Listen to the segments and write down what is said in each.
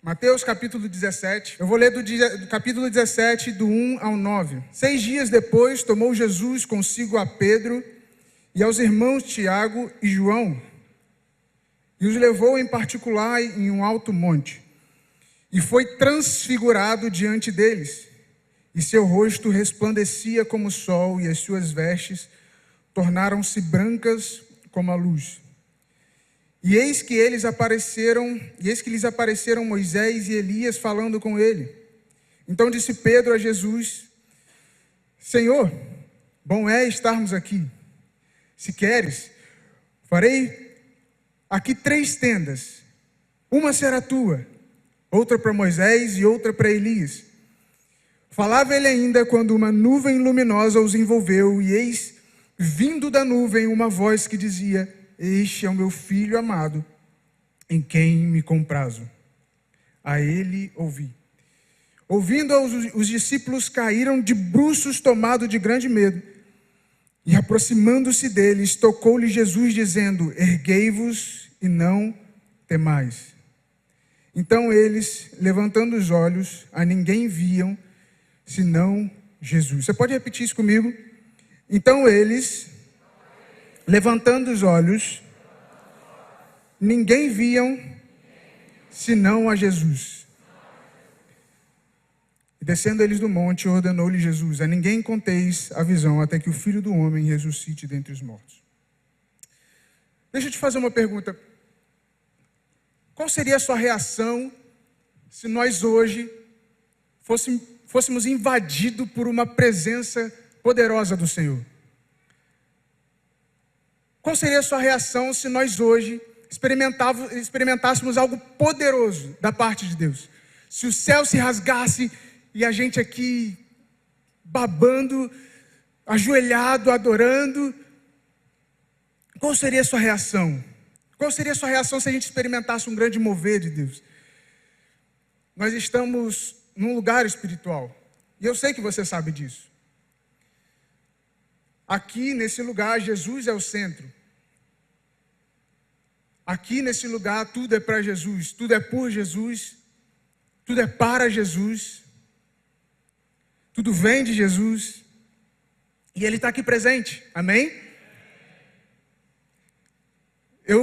Mateus capítulo 17, eu vou ler do capítulo 17, do 1 ao 9. 6 dias depois, tomou Jesus consigo a Pedro e aos irmãos Tiago e João, e os levou em particular em um alto monte, e foi transfigurado diante deles, e seu rosto resplandecia como o sol, e as suas vestes tornaram-se brancas como a luz. E eis que lhes apareceram Moisés e Elias falando com ele. Então disse Pedro a Jesus: Senhor, bom é estarmos aqui. Se queres, farei aqui 3 tendas. Uma será tua, outra para Moisés e outra para Elias. Falava ele ainda quando uma nuvem luminosa os envolveu, e eis, vindo da nuvem, uma voz que dizia: Este é o meu filho amado, em quem me comprazo. A ele ouvi. Ouvindo-a, os discípulos caíram de bruços, tomados de grande medo. E aproximando-se deles, tocou-lhe Jesus, dizendo: Erguei-vos e não temais. Então eles, levantando os olhos, a ninguém viam, senão Jesus. Você pode repetir isso comigo? Então eles, levantando os olhos, ninguém viam, senão a Jesus. E descendo eles do monte, ordenou-lhe Jesus: A ninguém conteis a visão, até que o Filho do Homem ressuscite dentre os mortos. Deixa eu te fazer uma pergunta. Qual seria a sua reação se nós hoje fôssemos invadidos por uma presença poderosa do Senhor? Qual seria a sua reação se nós hoje experimentássemos algo poderoso da parte de Deus? Se o céu se rasgasse e a gente aqui babando, ajoelhado, adorando, qual seria a sua reação? Qual seria a sua reação se a gente experimentasse um grande mover de Deus? Nós estamos num lugar espiritual, e eu sei que você sabe disso. Aqui nesse lugar, Jesus é o centro. Aqui nesse lugar, tudo é para Jesus, tudo é por Jesus, tudo é para Jesus, tudo vem de Jesus, e Ele está aqui presente, amém?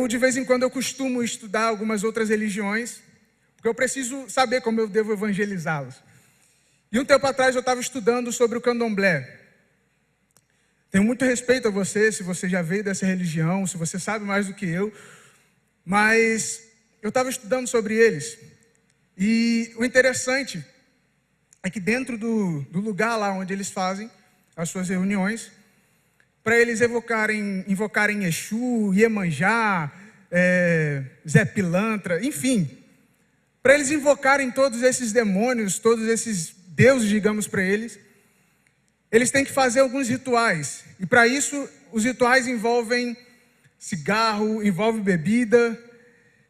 De vez em quando, eu costumo estudar algumas outras religiões, porque eu preciso saber como eu devo evangelizá-los. E um tempo atrás, eu estava estudando sobre o candomblé. Tenho muito respeito a você, se você já veio dessa religião, se você sabe mais do que eu, mas eu estava estudando sobre eles. E o interessante é que dentro do lugar lá onde eles fazem as suas reuniões, para eles invocarem Exu, Iemanjá, Zé Pilantra, enfim, para eles invocarem todos esses demônios, todos esses deuses, digamos para eles têm que fazer alguns rituais. E para isso, os rituais envolvem cigarro, envolve bebida,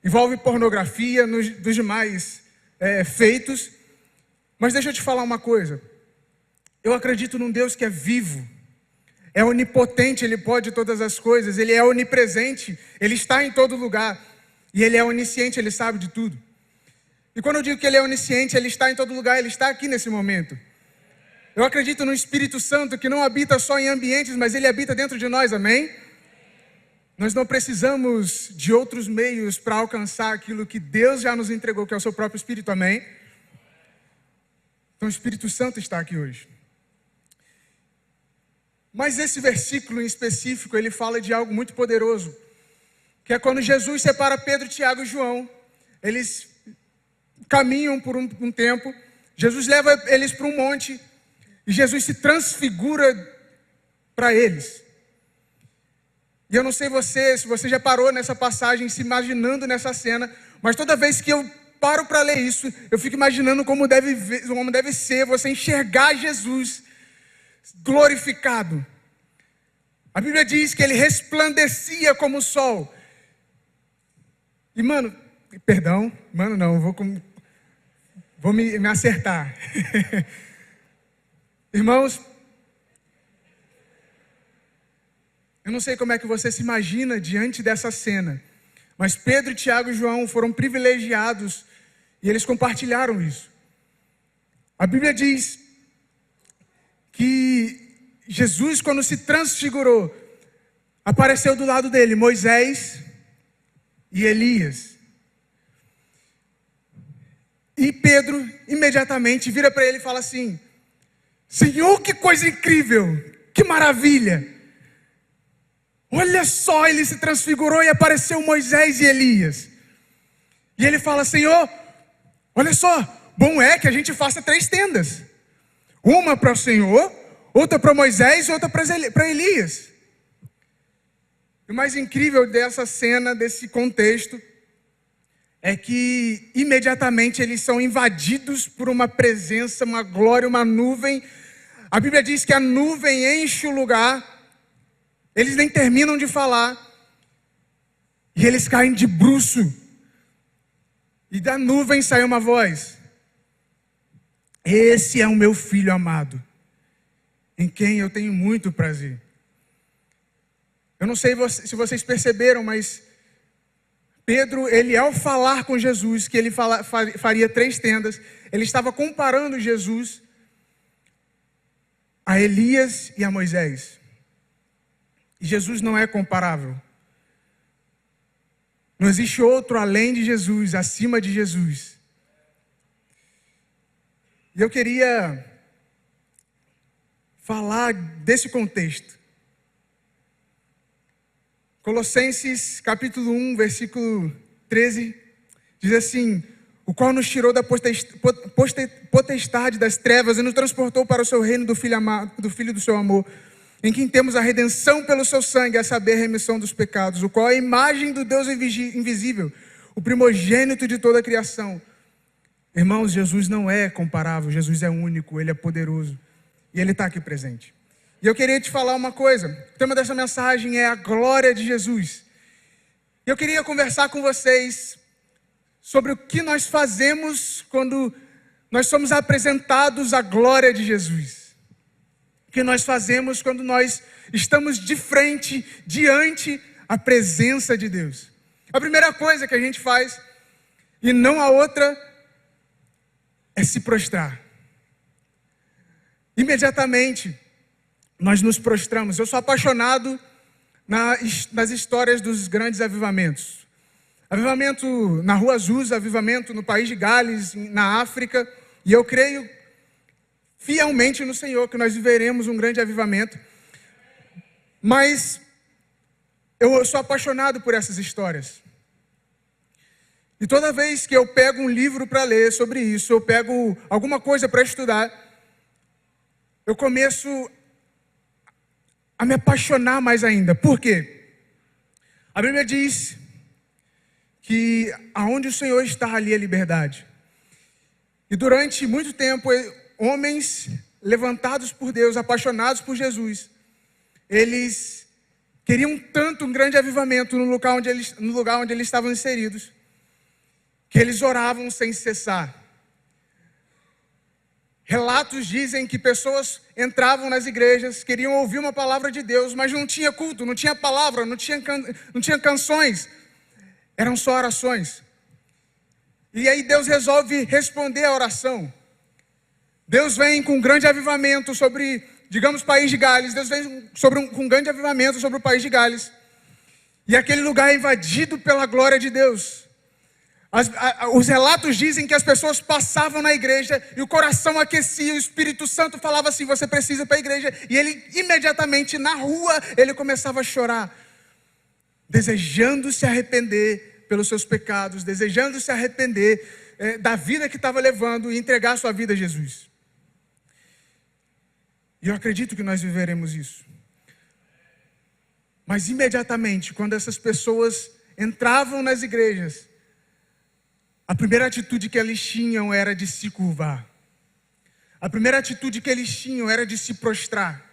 envolve pornografia, dos demais feitos. Mas deixa eu te falar uma coisa. Eu acredito num Deus que é vivo, é onipotente, Ele pode todas as coisas, Ele é onipresente, Ele está em todo lugar. E Ele é onisciente, Ele sabe de tudo. E quando eu digo que Ele é onisciente, Ele está em todo lugar, Ele está aqui nesse momento. Eu acredito no Espírito Santo, que não habita só em ambientes, mas Ele habita dentro de nós, amém? Nós não precisamos de outros meios para alcançar aquilo que Deus já nos entregou, que é o seu próprio Espírito, amém? Então o Espírito Santo está aqui hoje. Mas esse versículo em específico, ele fala de algo muito poderoso, que é quando Jesus separa Pedro, Tiago e João. Eles caminham por um tempo, Jesus leva eles para um monte, e Jesus se transfigura para eles. E eu não sei se você já parou nessa passagem, se imaginando nessa cena, mas toda vez que eu paro para ler isso, eu fico imaginando como deve ser você enxergar Jesus glorificado. A Bíblia diz que Ele resplandecia como o sol. E vou me acertar. Irmãos, eu não sei como é que você se imagina diante dessa cena, mas Pedro, Tiago e João foram privilegiados E eles compartilharam isso. A Bíblia diz que Jesus, quando se transfigurou, apareceu do lado dele Moisés e Elias. E Pedro imediatamente vira para ele e fala assim: Senhor, que coisa incrível, que maravilha. Olha só, ele se transfigurou e apareceu Moisés e Elias. E ele fala: Senhor, olha só, bom é que a gente faça 3 tendas. Uma para o Senhor, outra para Moisés e outra para Elias. O mais incrível dessa cena, desse contexto, é que imediatamente eles são invadidos por uma presença, uma glória, uma nuvem. A Bíblia diz que a nuvem enche o lugar, eles nem terminam de falar, e eles caem de bruço. E da nuvem sai uma voz: esse é o meu filho amado, em quem eu tenho muito prazer. Eu não sei se vocês perceberam, mas Pedro, ele ao falar com Jesus, que ele faria 3 tendas, ele estava comparando Jesus a Elias e a Moisés. E Jesus não é comparável. Não existe outro além de Jesus, acima de Jesus. E eu queria falar desse contexto. Colossenses capítulo 1, versículo 13, diz assim: o qual nos tirou da potestade das trevas e nos transportou para o seu reino do Filho do seu amor, em quem temos a redenção pelo seu sangue, a saber, a remissão dos pecados, o qual é a imagem do Deus invisível, o primogênito de toda a criação. Irmãos, Jesus não é comparável, Jesus é único, Ele é poderoso, e Ele está aqui presente. E eu queria te falar uma coisa, o tema dessa mensagem é a glória de Jesus. Eu queria conversar com vocês sobre o que nós fazemos quando nós somos apresentados à glória de Jesus. O que nós fazemos quando nós estamos de frente, diante a presença de Deus. A primeira coisa que a gente faz, e não a outra, é se prostrar. Imediatamente, nós nos prostramos. Eu sou apaixonado nas histórias dos grandes avivamentos. Avivamento na Rua Azusa, avivamento no país de Gales, na África. E eu creio fielmente no Senhor que nós viveremos um grande avivamento. Mas eu sou apaixonado por essas histórias. E toda vez que eu pego um livro para ler sobre isso, eu pego alguma coisa para estudar, eu começo a me apaixonar mais ainda. Por quê? A Bíblia diz que aonde o Senhor está, ali é liberdade. E durante muito tempo, homens levantados por Deus, apaixonados por Jesus, eles queriam tanto um grande avivamento no lugar onde eles estavam inseridos, que eles oravam sem cessar. Relatos dizem que pessoas entravam nas igrejas, queriam ouvir uma palavra de Deus, mas não tinha culto, não tinha palavra, não tinha canções, eram só orações. E aí Deus resolve responder a oração. Deus vem com um grande avivamento sobre, digamos, o país de Gales. Deus vem com um grande avivamento sobre o país de Gales. E aquele lugar é invadido pela glória de Deus. Os relatos dizem que as pessoas passavam na igreja e o coração aquecia, o Espírito Santo falava assim: você precisa ir para a igreja. E ele imediatamente na rua, ele começava a chorar, desejando se arrepender pelos seus pecados, desejando se arrepender da vida que estava levando e entregar a sua vida a Jesus. E eu acredito que nós viveremos isso. Mas imediatamente, quando essas pessoas entravam nas igrejas, a primeira atitude que eles tinham era de se curvar. A primeira atitude que eles tinham era de se prostrar,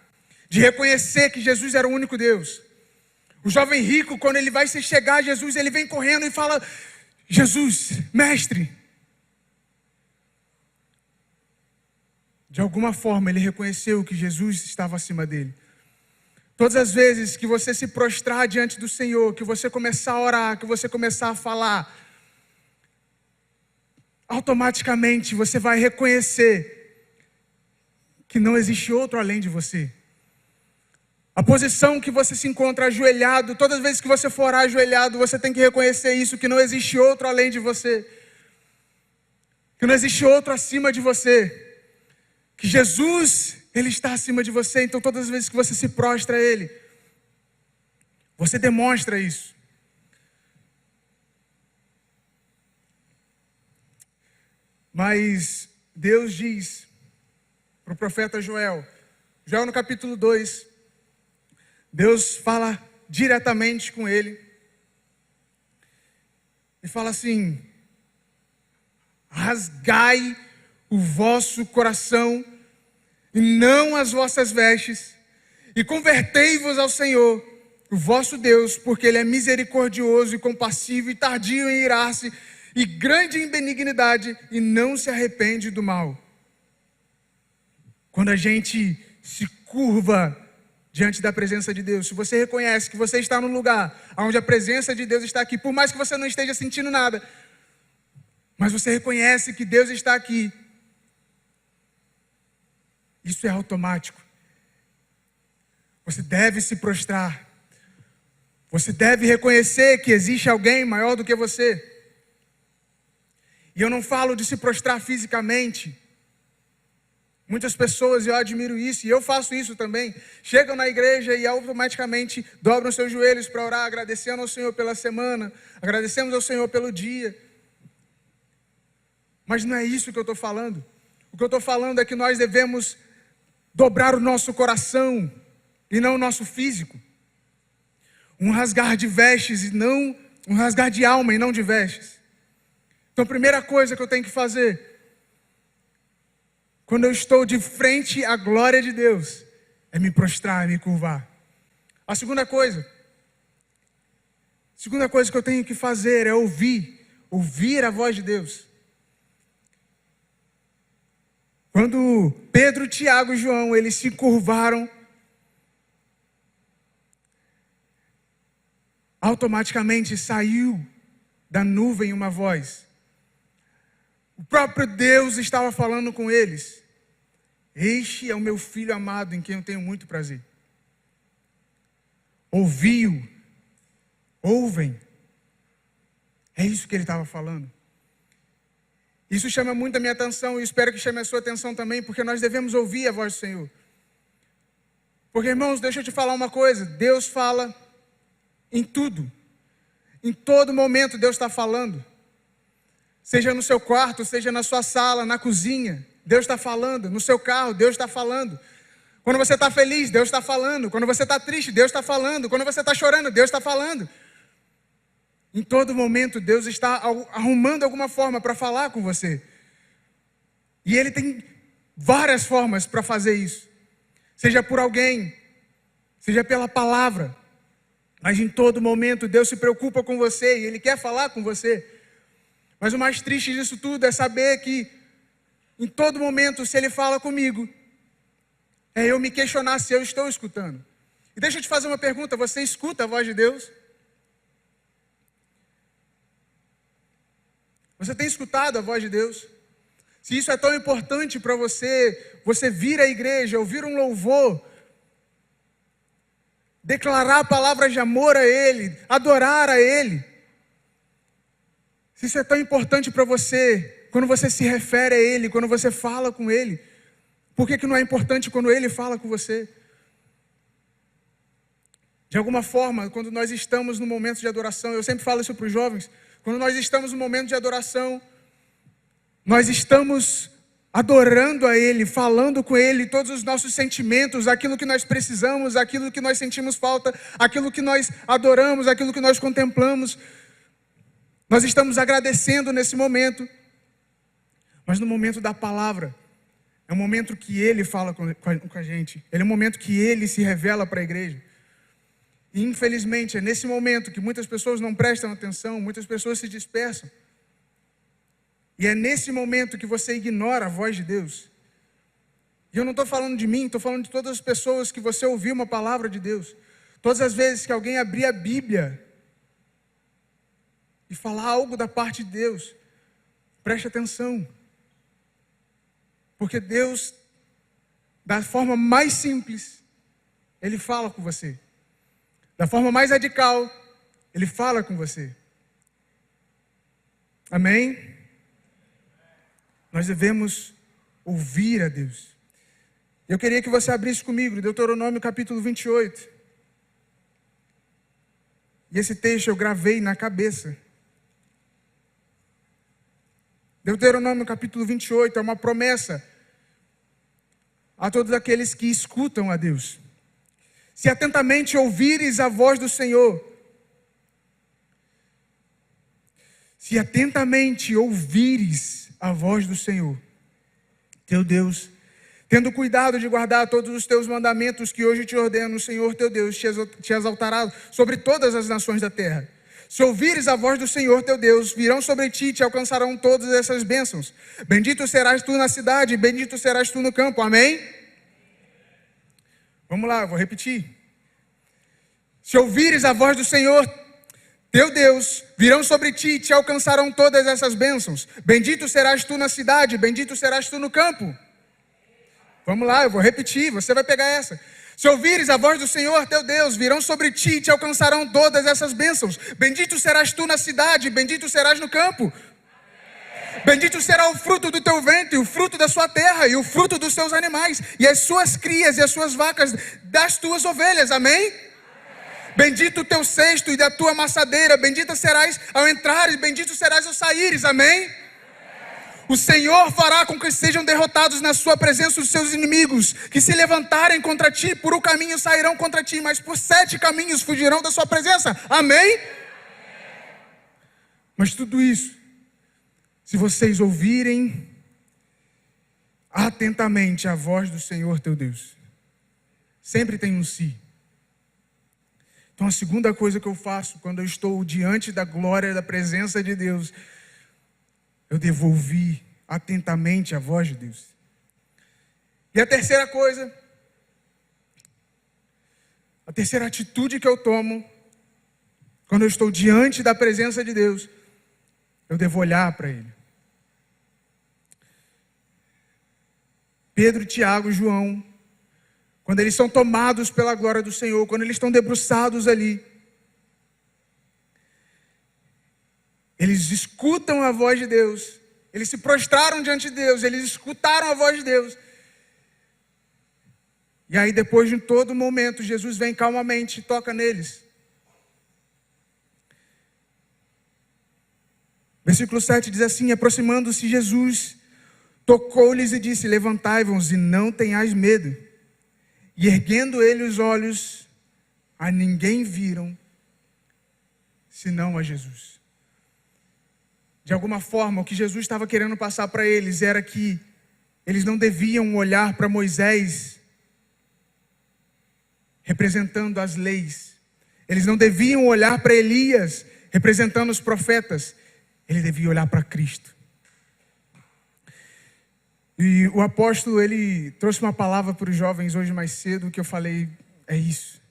de reconhecer que Jesus era o único Deus. O jovem rico, quando ele vai se chegar a Jesus, ele vem correndo e fala: Jesus, mestre. De alguma forma ele reconheceu que Jesus estava acima dele. Todas as vezes que você se prostrar diante do Senhor, que você começar a orar, que você começar a falar, automaticamente você vai reconhecer que não existe outro além de você. A posição que você se encontra ajoelhado, todas as vezes que você for ajoelhado, você tem que reconhecer isso, que não existe outro além de você. Que não existe outro acima de você. Que Jesus, Ele está acima de você. Então todas as vezes que você se prostra a Ele, você demonstra isso. Mas Deus diz para o profeta Joel no capítulo 2, Deus fala diretamente com ele e fala assim: rasgai o vosso coração e não as vossas vestes, e convertei-vos ao Senhor, o vosso Deus, porque Ele é misericordioso e compassivo e tardio em irar-se e grande em benignidade e não se arrepende do mal. Quando a gente se curva diante da presença de Deus, se você reconhece que você está num lugar onde a presença de Deus está aqui, por mais que você não esteja sentindo nada, mas você reconhece que Deus está aqui, isso é automático. Você deve se prostrar. Você deve reconhecer que existe alguém maior do que você. E eu não falo de se prostrar fisicamente. Muitas pessoas, eu admiro isso, e eu faço isso também, chegam na igreja e automaticamente dobram seus joelhos para orar, agradecendo ao Senhor pela semana, agradecemos ao Senhor pelo dia. Mas não é isso que eu estou falando. O que eu estou falando é que nós devemos dobrar o nosso coração e não o nosso físico. Um rasgar de vestes e não, um rasgar de alma e não de vestes. Então a primeira coisa que eu tenho que fazer, quando eu estou de frente à glória de Deus, é me prostrar, é me curvar. A segunda coisa que eu tenho que fazer é ouvir a voz de Deus. Quando Pedro, Tiago e João, eles se curvaram, automaticamente saiu da nuvem uma voz. O próprio Deus estava falando com eles. Este é o meu filho amado, em quem eu tenho muito prazer. Ouviu, ouvem. É isso que ele estava falando. Isso chama muito a minha atenção e espero que chame a sua atenção também, porque nós devemos ouvir a voz do Senhor. Porque, irmãos, deixa eu te falar uma coisa. Deus fala em tudo. Em todo momento Deus está falando. Seja no seu quarto, seja na sua sala, na cozinha, Deus está falando. No seu carro, Deus está falando. Quando você está feliz, Deus está falando. Quando você está triste, Deus está falando. Quando você está chorando, Deus está falando. Em todo momento, Deus está arrumando alguma forma para falar com você. E Ele tem várias formas para fazer isso. Seja por alguém, seja pela palavra. Mas em todo momento, Deus se preocupa com você e Ele quer falar com você. Mas o mais triste disso tudo é saber que, em todo momento, se Ele fala comigo, é eu me questionar se eu estou escutando. E deixa eu te fazer uma pergunta, você escuta a voz de Deus? Você tem escutado a voz de Deus? Se isso é tão importante para você, você vir à igreja, ouvir um louvor, declarar palavras de amor a Ele, adorar a Ele. Se isso é tão importante para você, quando você se refere a Ele, quando você fala com Ele, por que não é importante quando Ele fala com você? De alguma forma, quando nós estamos no momento de adoração, eu sempre falo isso para os jovens, quando nós estamos no momento de adoração, nós estamos adorando a Ele, falando com Ele todos os nossos sentimentos, aquilo que nós precisamos, aquilo que nós sentimos falta, aquilo que nós adoramos, aquilo que nós contemplamos. Nós estamos agradecendo nesse momento. Mas no momento da palavra, é um momento que Ele fala com a gente. É um momento que Ele se revela para a igreja. E infelizmente é nesse momento que muitas pessoas não prestam atenção, muitas pessoas se dispersam. E é nesse momento que você ignora a voz de Deus. E eu não estou falando de mim, estou falando de todas as pessoas que você ouviu uma palavra de Deus. Todas as vezes que alguém abrir a Bíblia e falar algo da parte de Deus, Preste atenção. Porque Deus, da forma mais simples, Ele fala com você. Da forma mais radical, Ele fala com você. Amém? Nós devemos ouvir a Deus. Eu queria que você abrisse comigo, Deuteronômio capítulo 28. E esse texto eu gravei na cabeça. Deuteronômio capítulo 28 é uma promessa a todos aqueles que escutam a Deus. Se atentamente ouvires a voz do Senhor, se atentamente ouvires a voz do Senhor, teu Deus, tendo cuidado de guardar todos os teus mandamentos que hoje te ordeno, o Senhor teu Deus te exaltará sobre todas as nações da terra. Se ouvires a voz do Senhor teu Deus, virão sobre ti e te alcançarão todas essas bênçãos. Bendito serás tu na cidade, bendito serás tu no campo. Amém? Vamos lá, vou repetir. Se ouvires a voz do Senhor teu Deus, virão sobre ti e te alcançarão todas essas bênçãos. Bendito serás tu na cidade, bendito serás tu no campo. Vamos lá, eu vou repetir, você vai pegar essa. Se ouvires a voz do Senhor teu Deus, virão sobre ti e te alcançarão todas essas bênçãos. Bendito serás tu na cidade, bendito serás no campo. Bendito será o fruto do teu ventre, o fruto da sua terra e o fruto dos seus animais, e as suas crias e as suas vacas das tuas ovelhas. Amém? Bendito o teu cesto e da tua amassadeira, bendita serás ao entrares, bendito serás ao saíres. Amém? O Senhor fará com que sejam derrotados na sua presença os seus inimigos, que se levantarem contra ti, por um caminho sairão contra ti, mas por 7 caminhos fugirão da sua presença. Amém? Mas tudo isso, se vocês ouvirem atentamente a voz do Senhor teu Deus, sempre tem um si. Então a segunda coisa que eu faço quando eu estou diante da glória da presença de Deus, eu devo ouvir atentamente a voz de Deus. E a terceira coisa, a terceira atitude que eu tomo, quando eu estou diante da presença de Deus, eu devo olhar para Ele. Pedro, Tiago e João, quando eles são tomados pela glória do Senhor, quando eles estão debruçados ali, eles escutam a voz de Deus, eles se prostraram diante de Deus, eles escutaram a voz de Deus. E aí depois de todo momento, Jesus vem calmamente e toca neles. Versículo 7 diz assim: aproximando-se Jesus, tocou-lhes e disse: levantai-vos e não tenhais medo. E erguendo ele os olhos, a ninguém viram, senão a Jesus. De alguma forma, o que Jesus estava querendo passar para eles era que eles não deviam olhar para Moisés representando as leis. Eles não deviam olhar para Elias representando os profetas. Ele devia olhar para Cristo. E o apóstolo, ele trouxe uma palavra para os jovens hoje mais cedo, que eu falei, é isso.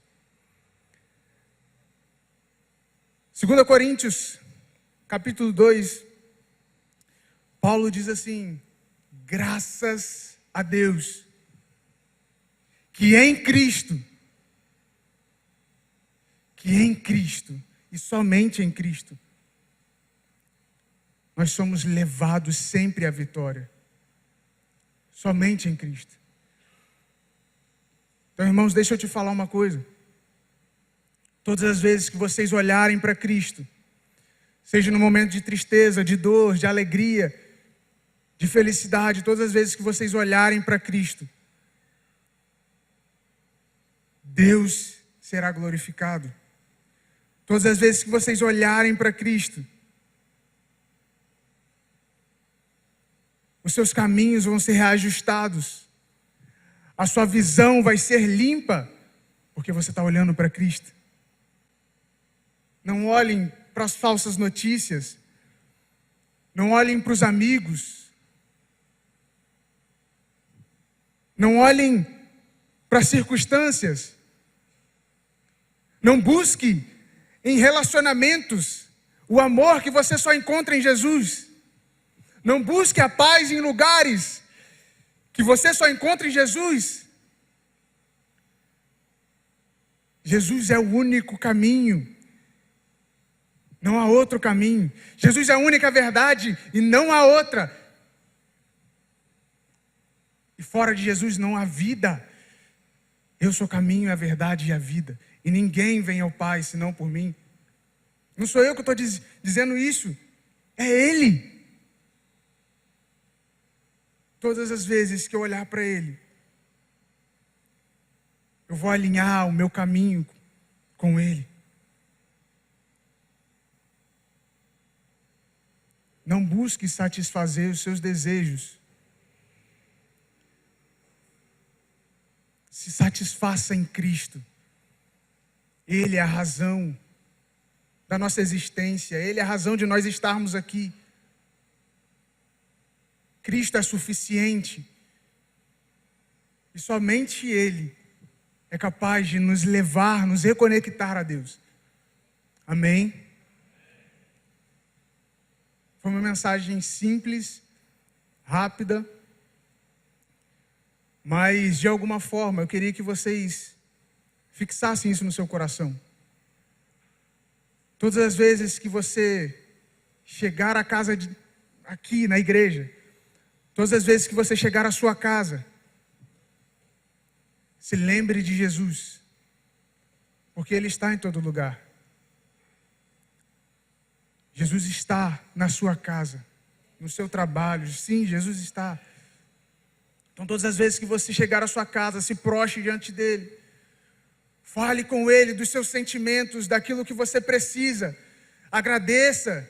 2 Coríntios, capítulo 2, Paulo diz assim: graças a Deus, que em Cristo, e somente em Cristo, nós somos levados sempre à vitória. Somente em Cristo. Então, irmãos, deixa eu te falar uma coisa. Todas as vezes que vocês olharem para Cristo, seja no momento de tristeza, de dor, de alegria, de felicidade, todas as vezes que vocês olharem para Cristo, Deus será glorificado. Todas as vezes que vocês olharem para Cristo, os seus caminhos vão ser reajustados. A sua visão vai ser limpa, porque você está olhando para Cristo. Não olhem para as falsas notícias. Não olhem para os amigos. Não olhem para as circunstâncias. Não busque em relacionamentos o amor que você só encontra em Jesus. Não busque a paz em lugares que você só encontra em Jesus. Jesus é o único caminho. Não há outro caminho. Jesus é a única verdade e não há outra. E fora de Jesus não há vida. Eu sou o caminho, a verdade e a vida. E ninguém vem ao Pai senão por mim. Não sou eu que estou dizendo isso. É Ele. Todas as vezes que eu olhar para Ele, eu vou alinhar o meu caminho com Ele. Não busque satisfazer os seus desejos. Se satisfaça em Cristo. Ele é a razão da nossa existência. Ele é a razão de nós estarmos aqui. Cristo é suficiente. E somente Ele é capaz de nos levar, nos reconectar a Deus. Amém? Foi uma mensagem simples, rápida, mas de alguma forma eu queria que vocês fixassem isso no seu coração. Todas as vezes que você chegar à casa aqui na igreja, todas as vezes que você chegar à sua casa, se lembre de Jesus, porque Ele está em todo lugar. Jesus está na sua casa, no seu trabalho. Sim, Jesus está. Então, todas as vezes que você chegar à sua casa, se prostre diante dEle. Fale com Ele dos seus sentimentos, daquilo que você precisa. Agradeça.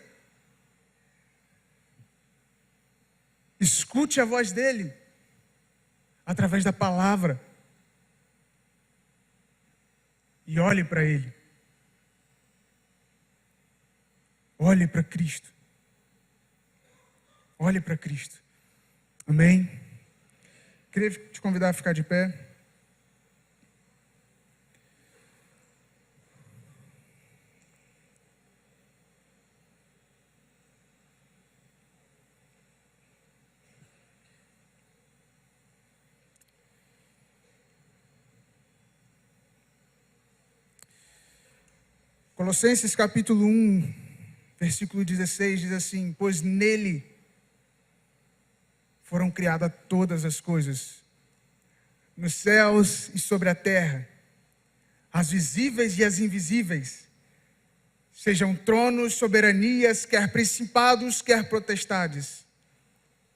Escute a voz dEle, através da palavra. E olhe para Ele. Olhe para Cristo. Olhe para Cristo. Amém? Queria te convidar a ficar de pé. Colossenses capítulo 1, versículo 16 diz assim: pois nele foram criadas todas as coisas, nos céus e sobre a terra, as visíveis e as invisíveis, sejam tronos, soberanias, quer principados, quer potestades.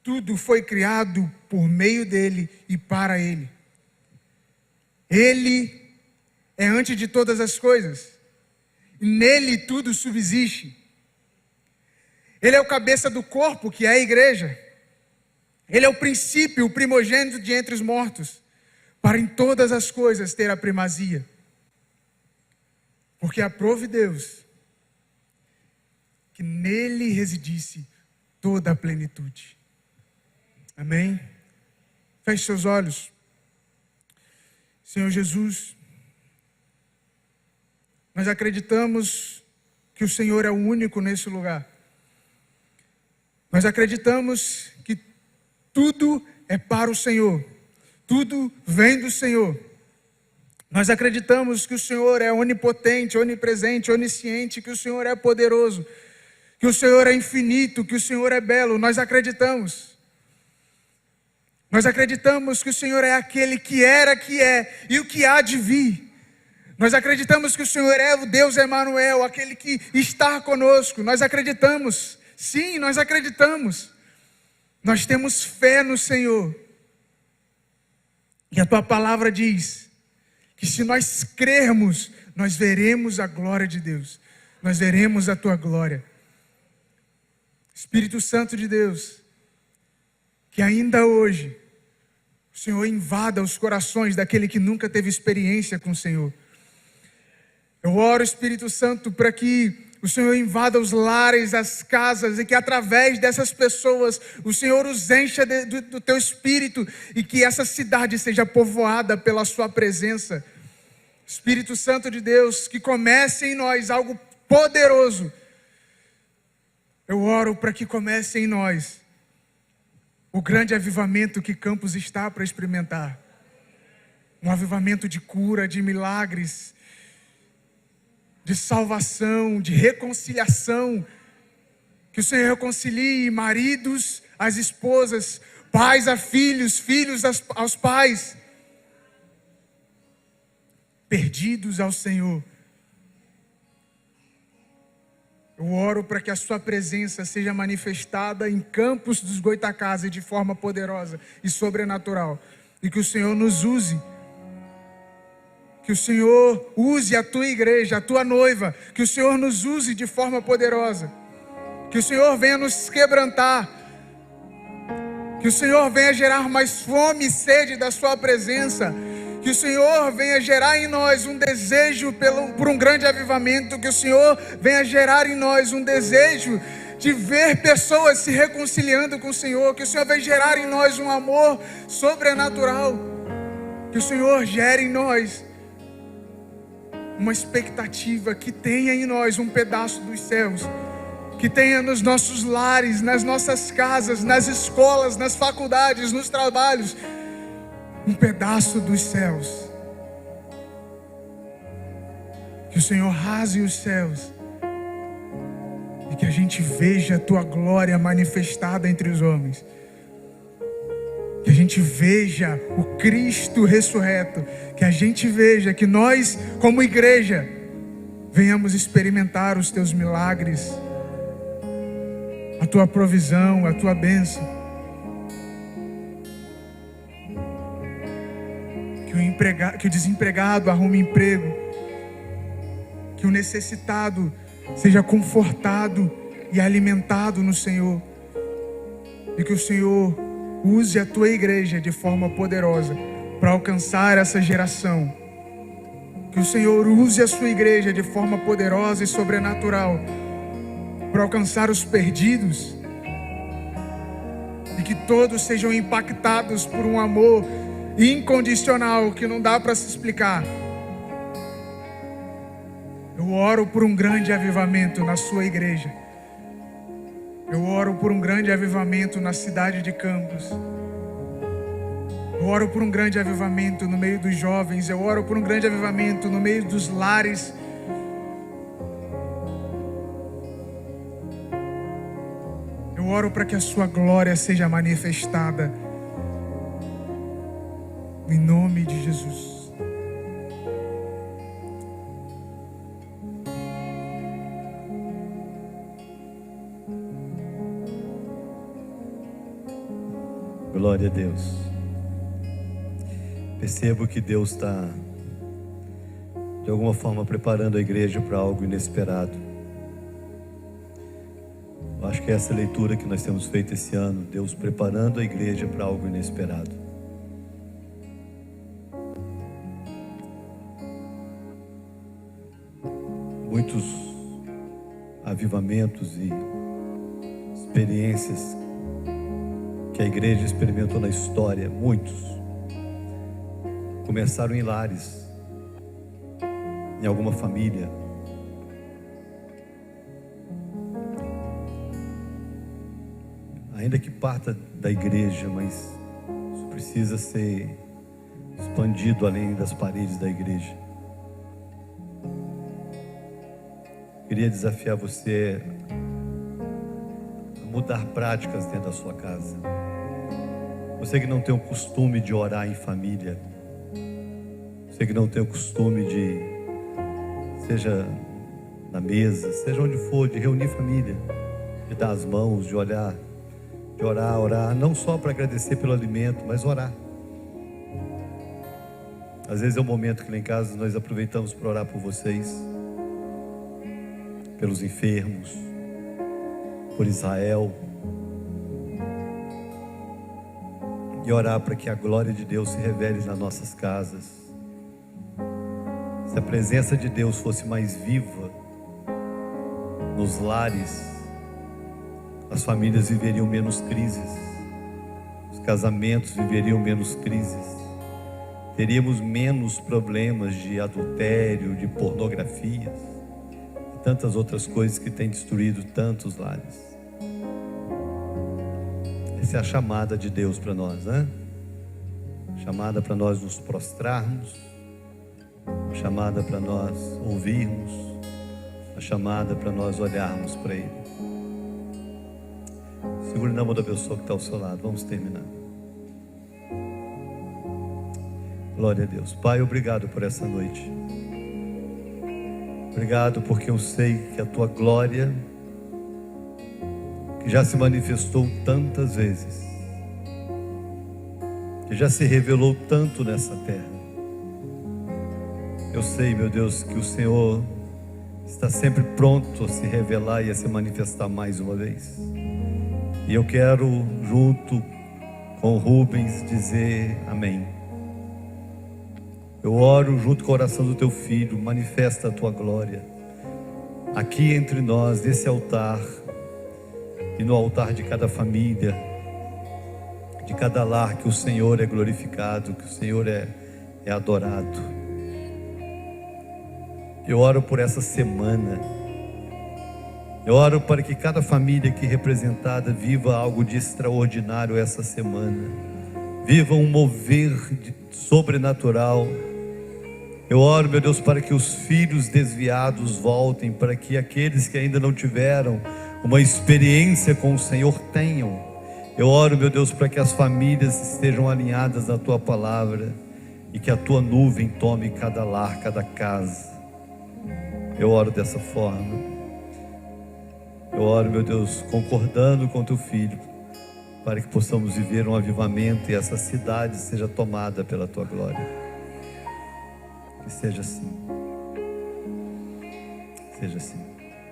Tudo foi criado por meio dele e para ele. Ele é antes de todas as coisas, e nele tudo subsiste. Ele é o cabeça do corpo, que é a igreja. Ele é o princípio, o primogênito de entre os mortos, para em todas as coisas ter a primazia. Porque aprove Deus que nele residisse toda a plenitude. Amém? Feche seus olhos. Senhor Jesus, nós acreditamos que o Senhor é o único nesse lugar. Nós acreditamos que tudo é para o Senhor. Tudo vem do Senhor. Nós acreditamos que o Senhor é onipotente, onipresente, onisciente, que o Senhor é poderoso, que o Senhor é infinito, que o Senhor é belo. Nós acreditamos. Nós acreditamos que o Senhor é aquele que era, que é e o que há de vir. Nós acreditamos que o Senhor é o Deus Emanuel, aquele que está conosco. Nós acreditamos. Sim, nós acreditamos. Nós temos fé no Senhor. E a tua palavra diz que se nós crermos, nós veremos a glória de Deus. Nós veremos a tua glória. Espírito Santo de Deus, que ainda hoje o Senhor invada os corações daquele que nunca teve experiência com o Senhor. Eu oro, Espírito Santo, para que o Senhor invada os lares, as casas, e que através dessas pessoas o Senhor os encha do teu Espírito e que essa cidade seja povoada pela sua presença. Espírito Santo de Deus, que comece em nós algo poderoso. Eu oro para que comece em nós o grande avivamento que Campos está para experimentar. Um avivamento de cura, de milagres, de salvação, de reconciliação. Que o Senhor reconcilie maridos às esposas, pais a filhos, filhos aos pais, perdidos ao Senhor. Eu oro para que a sua presença seja manifestada em Campos dos Goytacazes de forma poderosa e sobrenatural. E que o Senhor nos use. Que o Senhor use a tua igreja, a tua noiva. Que o Senhor nos use de forma poderosa. Que o Senhor venha nos quebrantar. Que o Senhor venha gerar mais fome e sede da sua presença. Que o Senhor venha gerar em nós um desejo por um grande avivamento. Que o Senhor venha gerar em nós um desejo de ver pessoas se reconciliando com o Senhor. Que o Senhor venha gerar em nós um amor sobrenatural. Que o Senhor gere em nós uma expectativa. Que tenha em nós um pedaço dos céus. Que tenha nos nossos lares, nas nossas casas, nas escolas, nas faculdades, nos trabalhos, um pedaço dos céus. Que o Senhor rase os céus e que a gente veja a tua glória manifestada entre os homens. Que a gente veja o Cristo ressurreto. Que a gente veja que nós, como igreja, venhamos experimentar os teus milagres, a tua provisão, a tua bênção. Que o desempregado arrume emprego. Que o necessitado seja confortado e alimentado no Senhor. E que o Senhor use a tua igreja de forma poderosa para alcançar essa geração. Que o Senhor use a sua igreja de forma poderosa e sobrenatural para alcançar os perdidos. E que todos sejam impactados por um amor incondicional que não dá para se explicar. Eu oro por um grande avivamento na sua igreja. Eu oro por um grande avivamento na cidade de Campos. Eu oro por um grande avivamento no meio dos jovens. Eu oro por um grande avivamento no meio dos lares. Eu oro para que a sua glória seja manifestada. Em nome de Jesus. Glória a Deus. Percebo que Deus está, de alguma forma, preparando a igreja para algo inesperado. Eu acho que é essa leitura que nós temos feito esse ano. Deus preparando a igreja para algo inesperado. Muitos avivamentos e experiências que a igreja experimentou na história, muitos começaram em lares, em alguma família. Ainda que parta da igreja, mas isso precisa ser expandido além das paredes da igreja. Queria desafiar você a mudar práticas dentro da sua casa. Você que não tem o costume de orar em família, você que não tem o costume de, seja na mesa, seja onde for, de reunir família, de dar as mãos, de olhar, de orar, não só para agradecer pelo alimento, mas orar. Às vezes é um momento que lá em casa nós aproveitamos para orar por vocês, pelos enfermos, por Israel, e orar para que a glória de Deus se revele nas nossas casas. Se a presença de Deus fosse mais viva nos lares, as famílias viveriam menos crises, os casamentos viveriam menos crises, teríamos menos problemas de adultério, de pornografia, tantas outras coisas que têm destruído tantos lares. Essa é a chamada de Deus para nós, né? Chamada para nós nos prostrarmos, a chamada para nós ouvirmos, a chamada para nós olharmos para Ele. Segure na mão da pessoa que está ao seu lado. Vamos terminar. Glória a Deus. Pai, obrigado por essa noite. Obrigado porque eu sei que a Tua glória, que já se manifestou tantas vezes, que já se revelou tanto nessa terra. Eu sei, meu Deus, que o Senhor está sempre pronto a se revelar e a se manifestar mais uma vez. E eu quero, junto com Rubens, dizer amém. Eu oro junto com a oração do Teu Filho, manifesta a Tua glória aqui entre nós, nesse altar, e no altar de cada família, de cada lar, que o Senhor é glorificado, que o Senhor é adorado. Eu oro por essa semana. Eu oro para que cada família aqui representada viva algo de extraordinário essa semana. Viva um mover sobrenatural. Eu oro, meu Deus, para que os filhos desviados voltem, para que aqueles que ainda não tiveram uma experiência com o Senhor tenham. Eu oro, meu Deus, para que as famílias estejam alinhadas na Tua palavra e que a Tua nuvem tome cada lar, cada casa. Eu oro dessa forma. Eu oro, meu Deus, concordando com Teu Filho, para que possamos viver um avivamento e essa cidade seja tomada pela Tua glória. Que seja assim. Seja assim.